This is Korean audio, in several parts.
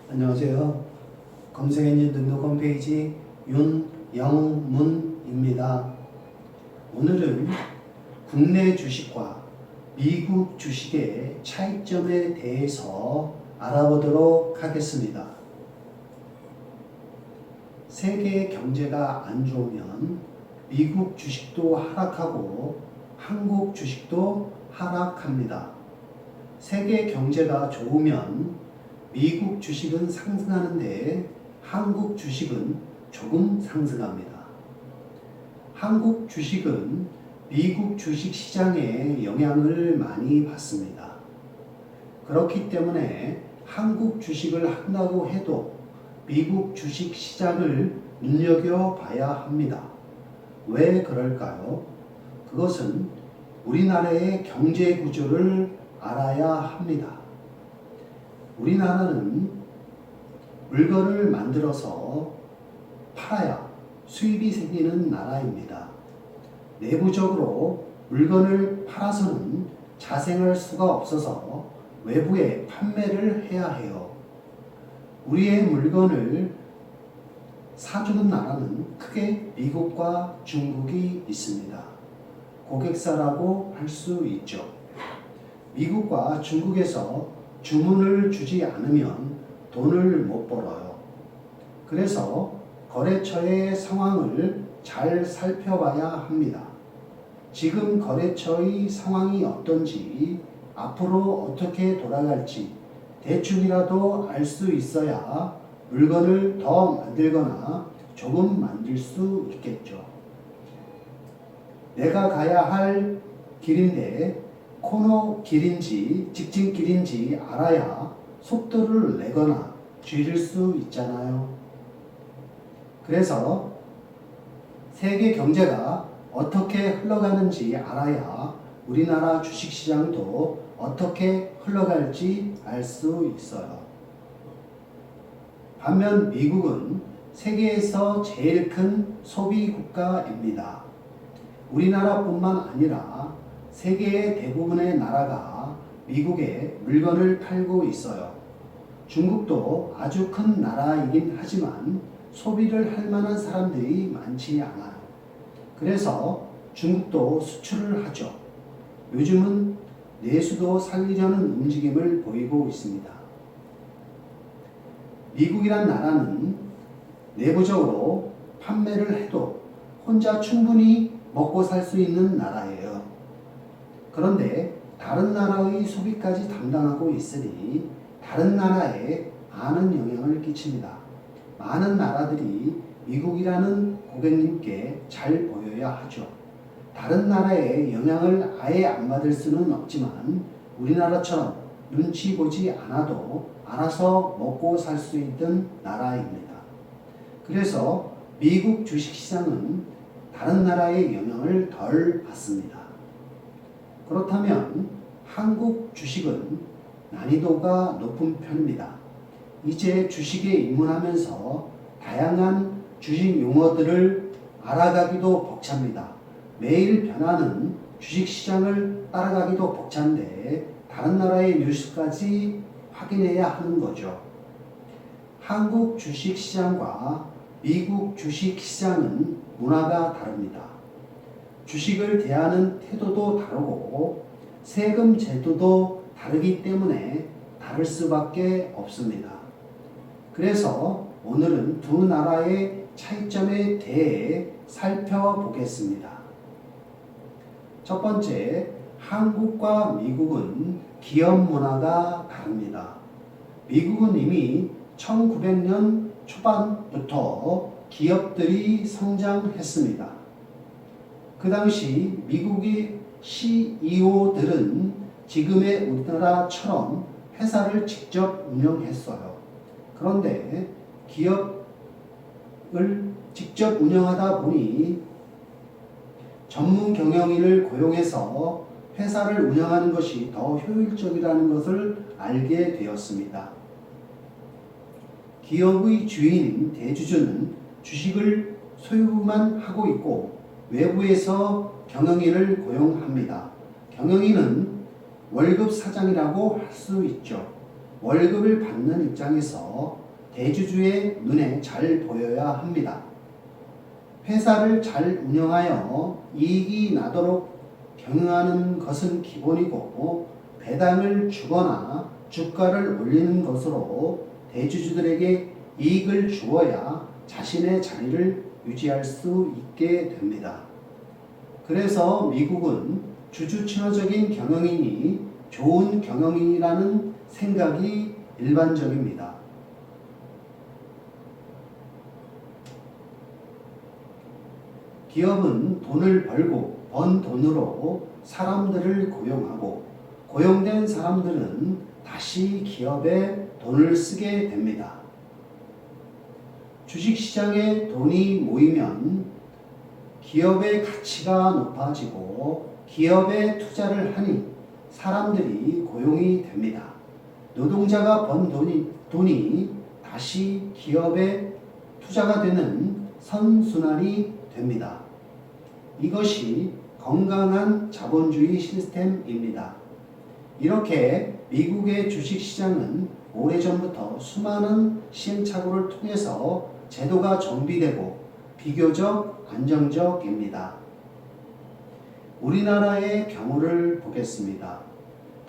안녕하세요. 검색엔진 등록 홈페이지 윤영문입니다. 오늘은 국내 주식과 미국 주식의 차이점에 대해서 알아보도록 하겠습니다. 세계 경제가 안 좋으면 미국 주식도 하락하고 한국 주식도 하락합니다. 세계 경제가 좋으면 미국 주식은 상승하는데 한국 주식은 조금 상승합니다. 한국 주식은 미국 주식 시장에 영향을 많이 받습니다. 그렇기 때문에 한국 주식을 한다고 해도 미국 주식 시장을 눈여겨봐야 합니다. 왜 그럴까요? 그것은 우리나라의 경제 구조를 알아야 합니다. 우리나라는 물건을 만들어서 팔아야 수입이 생기는 나라입니다. 내부적으로 물건을 팔아서는 자생할 수가 없어서 외부에 판매를 해야 해요. 우리의 물건을 사주는 나라는 크게 미국과 중국이 있습니다. 고객사라고 할 수 있죠. 미국과 중국에서 주문을 주지 않으면 돈을 못 벌어요. 그래서 거래처의 상황을 잘 살펴봐야 합니다. 지금 거래처의 상황이 어떤지, 앞으로 어떻게 돌아갈지 대충이라도 알 수 있어야 물건을 더 만들거나 조금 만들 수 있겠죠. 내가 가야 할 길인데 코너 길인지 직진 길인지 알아야 속도를 내거나 줄일 수 있잖아요. 그래서 세계 경제가 어떻게 흘러가는지 알아야 우리나라 주식시장도 어떻게 흘러갈지 알 수 있어요. 반면 미국은 세계에서 제일 큰 소비 국가입니다. 우리나라뿐만 아니라 세계의 대부분의 나라가 미국에 물건을 팔고 있어요. 중국도 아주 큰 나라이긴 하지만 소비를 할 만한 사람들이 많지 않아요. 그래서 중국도 수출을 하죠. 요즘은 내수도 살리려는 움직임을 보이고 있습니다. 미국이란 나라는 내부적으로 판매를 해도 혼자 충분히 먹고 살 수 있는 나라예요. 그런데 다른 나라의 소비까지 담당하고 있으니 다른 나라에 많은 영향을 끼칩니다. 많은 나라들이 미국이라는 고객님께 잘 보여야 하죠. 다른 나라의 영향을 아예 안 받을 수는 없지만 우리나라처럼 눈치 보지 않아도 알아서 먹고 살 수 있는 나라입니다. 그래서 미국 주식시장은 다른 나라의 영향을 덜 받습니다. 그렇다면 한국 주식은 난이도가 높은 편입니다. 이제 주식에 입문하면서 다양한 주식 용어들을 알아가기도 벅찹니다. 매일 변하는 주식시장을 따라가기도 벅찬데 다른 나라의 뉴스까지 확인해야 하는 거죠. 한국 주식시장과 미국 주식시장은 문화가 다릅니다. 주식을 대하는 태도도 다르고 세금 제도도 다르기 때문에 다를 수밖에 없습니다. 그래서 오늘은 두 나라의 차이점에 대해 살펴보겠습니다. 첫 번째, 한국과 미국은 기업 문화가 다릅니다. 미국은 이미 1900년 초반부터 기업들이 성장했습니다. 그 당시 미국의 CEO들은 지금의 우리나라처럼 회사를 직접 운영했어요. 그런데 기업을 직접 운영하다 보니 전문 경영인을 고용해서 회사를 운영하는 것이 더 효율적이라는 것을 알게 되었습니다. 기업의 주인, 대주주는 주식을 소유만 하고 있고 외부에서 경영인을 고용합니다. 경영인은 월급 사장이라고 할 수 있죠. 월급을 받는 입장에서 대주주의 눈에 잘 보여야 합니다. 회사를 잘 운영하여 이익이 나도록 경영하는 것은 기본이고 배당을 주거나 주가를 올리는 것으로 대주주들에게 이익을 주어야 자신의 자리를 유지할 수 있게 됩니다. 그래서 미국은 주주 친화적인 경영인이 좋은 경영인이라는 생각이 일반적입니다. 기업은 돈을 벌고 번 돈으로 사람들을 고용하고 고용된 사람들은 다시 기업에 돈을 쓰게 됩니다. 주식시장에 돈이 모이면 기업의 가치가 높아지고 기업에 투자를 하니 사람들이 고용이 됩니다. 노동자가 번 돈이 다시 기업에 투자가 되는 선순환이 됩니다. 이것이 건강한 자본주의 시스템입니다. 이렇게 미국의 주식시장은 오래전부터 수많은 시행착오를 통해서 제도가 정비되고 비교적 안정적입니다. 우리나라의 경우를 보겠습니다.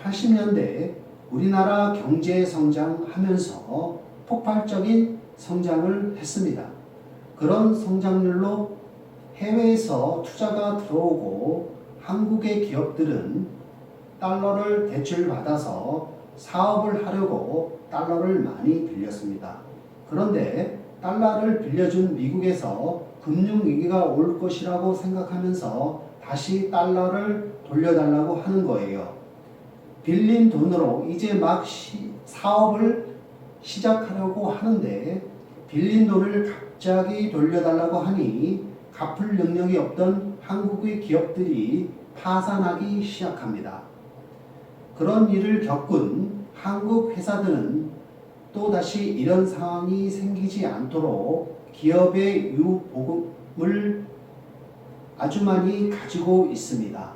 80년대 우리나라 경제 성장하면서 폭발적인 성장을 했습니다. 그런 성장률로 해외에서 투자가 들어오고 한국의 기업들은 달러를 대출받아서 사업을 하려고 달러를 많이 빌렸습니다. 그런데 달러를 빌려준 미국에서 금융위기가 올 것이라고 생각하면서 다시 달러를 돌려달라고 하는 거예요. 빌린 돈으로 이제 막 사업을 시작하려고 하는데 빌린 돈을 갑자기 돌려달라고 하니 갚을 능력이 없던 한국의 기업들이 파산하기 시작합니다. 그런 일을 겪은 한국 회사들은 또다시 이런 상황이 생기지 않도록 기업의 유보금을 아주 많이 가지고 있습니다.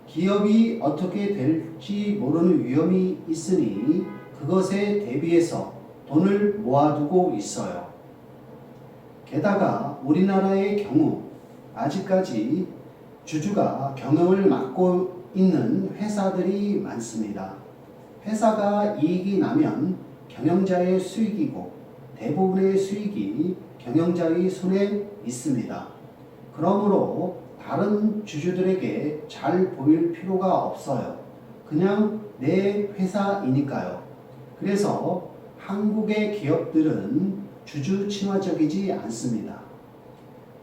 기업이 어떻게 될지 모르는 위험이 있으니 그것에 대비해서 돈을 모아두고 있어요. 게다가 우리나라의 경우 아직까지 주주가 경영을 맡고 있는 회사들이 많습니다. 회사가 이익이 나면 경영자의 수익이고 대부분의 수익이 경영자의 손에 있습니다. 그러므로 다른 주주들에게 잘 보일 필요가 없어요. 그냥 내 회사이니까요. 그래서 한국의 기업들은 주주 친화적이지 않습니다.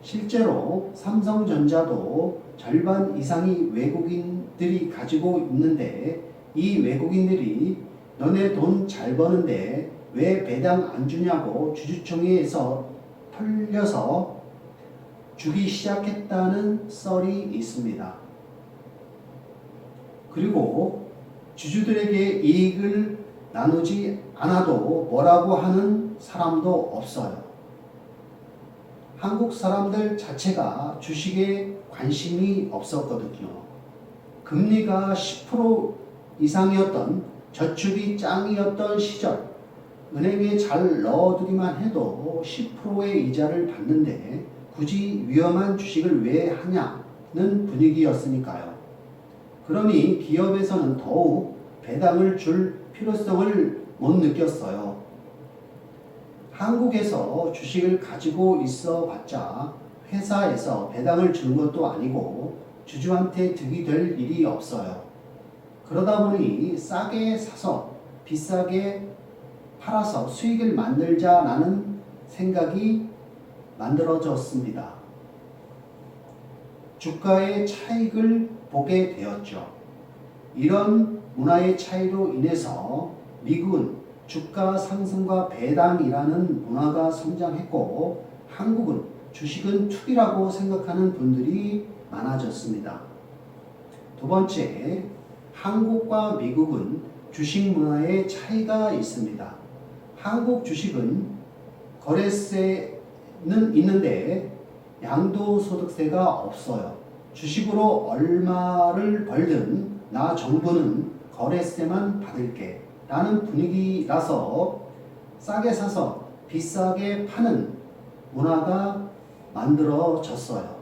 실제로 삼성전자도 절반 이상이 외국인들이 가지고 있는데 이 외국인들이 너네 돈 잘 버는데 왜 배당 안 주냐고 주주총회에서 털려서 주기 시작했다는 썰이 있습니다. 그리고 주주들에게 이익을 나누지 않아도 뭐라고 하는 사람도 없어요. 한국 사람들 자체가 주식에 관심이 없었거든요. 금리가 10% 이상이었던 저축이 짱이었던 시절 은행에 잘 넣어두기만 해도 10%의 이자를 받는데 굳이 위험한 주식을 왜 하냐는 분위기였으니까요. 그러니 기업에서는 더욱 배당을 줄 필요성을 못 느꼈어요. 한국에서 주식을 가지고 있어 봤자 회사에서 배당을 주는 것도 아니고 주주한테 득이 될 일이 없어요. 그러다 보니 싸게 사서 비싸게 팔아서 수익을 만들자라는 생각이 만들어졌습니다. 주가의 차익을 보게 되었죠. 이런 문화의 차이로 인해서 미국은 주가 상승과 배당이라는 문화가 성장했고 한국은 주식은 투기라고 생각하는 분들이 많아졌습니다. 두 번째, 한국과 미국은 주식 문화의 차이가 있습니다. 한국 주식은 거래세는 있는데 양도소득세가 없어요. 주식으로 얼마를 벌든 나 정부는 거래세만 받을게. 라는 분위기라서 싸게 사서 비싸게 파는 문화가 만들어졌어요.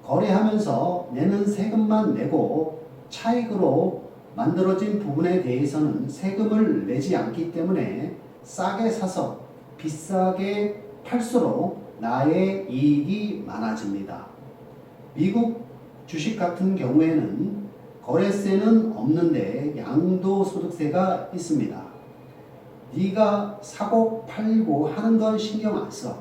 거래하면서 내는 세금만 내고 차익으로 만들어진 부분에 대해서는 세금을 내지 않기 때문에 싸게 사서 비싸게 팔수록 나의 이익이 많아집니다. 미국 주식 같은 경우에는 거래세는 없는데 양도소득세가 있습니다. 네가 사고 팔고 하는 건 신경 안 써.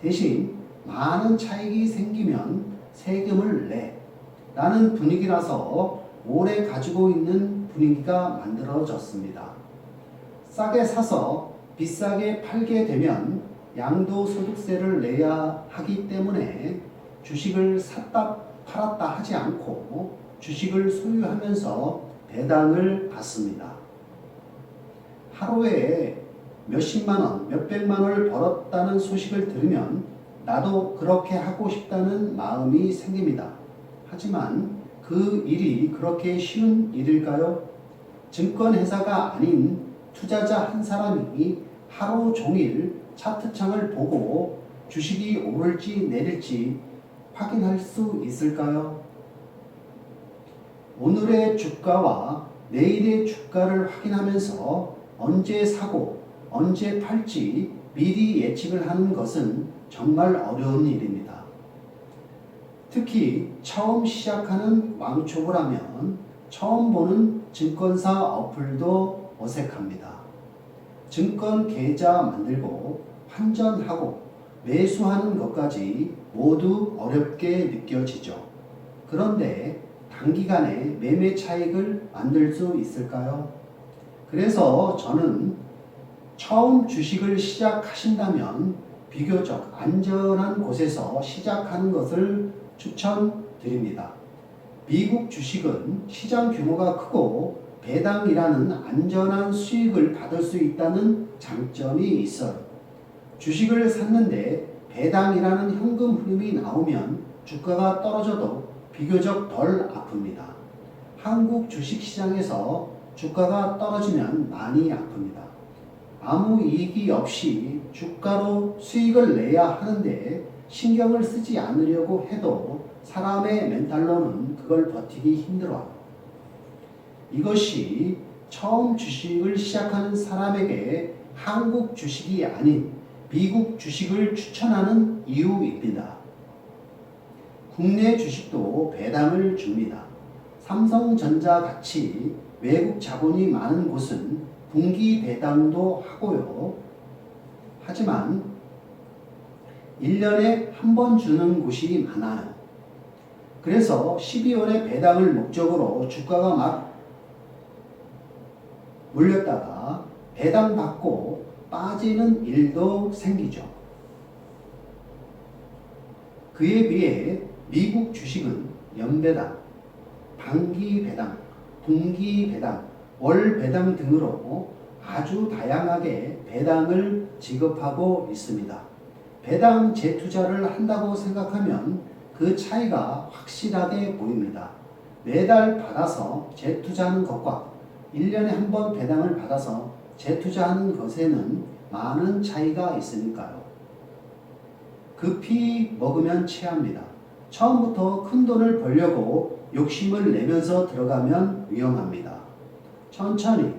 대신 많은 차익이 생기면 세금을 내. 라는 분위기라서 오래 가지고 있는 분위기가 만들어졌습니다. 싸게 사서 비싸게 팔게 되면 양도소득세를 내야 하기 때문에 주식을 샀다 팔았다 하지 않고 주식을 소유하면서 배당을 받습니다. 하루에 몇십만 원, 몇백만 원을 벌었다는 소식을 들으면 나도 그렇게 하고 싶다는 마음이 생깁니다. 하지만 그 일이 그렇게 쉬운 일일까요? 증권회사가 아닌 투자자 한 사람이 하루 종일 차트창을 보고 주식이 오를지 내릴지 확인할 수 있을까요? 오늘의 주가와 내일의 주가를 확인하면서 언제 사고 언제 팔지 미리 예측을 하는 것은 정말 어려운 일입니다. 특히 처음 시작하는 왕초보라면 처음 보는 증권사 어플도 어색합니다. 증권 계좌 만들고 환전하고 매수하는 것까지 모두 어렵게 느껴지죠. 그런데 단기간에 매매 차익을 만들 수 있을까요? 그래서 저는 처음 주식을 시작하신다면 비교적 안전한 곳에서 시작하는 것을 추천드립니다. 미국 주식은 시장 규모가 크고 배당이라는 안전한 수익을 받을 수 있다는 장점이 있어요. 주식을 샀는데 배당이라는 현금 흐름이 나오면 주가가 떨어져도 비교적 덜 아픕니다. 한국 주식시장에서 주가가 떨어지면 많이 아픕니다. 아무 이익이 없이 주가로 수익을 내야 하는데 신경을 쓰지 않으려고 해도 사람의 멘탈로는 그걸 버티기 힘들어요. 이것이 처음 주식을 시작하는 사람에게 한국 주식이 아닌 미국 주식을 추천하는 이유입니다. 국내 주식도 배당을 줍니다. 삼성전자 같이 외국 자본이 많은 곳은 분기 배당도 하고요. 하지만 1년에 한 번 주는 곳이 많아요. 그래서 12월에 배당을 목적으로 주가가 막 몰렸다가 배당 받고 빠지는 일도 생기죠. 그에 비해 미국 주식은 연배당, 반기 배당, 분기 배당, 월 배당 등으로 아주 다양하게 배당을 지급하고 있습니다. 배당 재투자를 한다고 생각하면 그 차이가 확실하게 보입니다. 매달 받아서 재투자하는 것과 1년에 한 번 배당을 받아서 재투자하는 것에는 많은 차이가 있으니까요. 급히 먹으면 체합니다. 처음부터 큰 돈을 벌려고 욕심을 내면서 들어가면 위험합니다. 천천히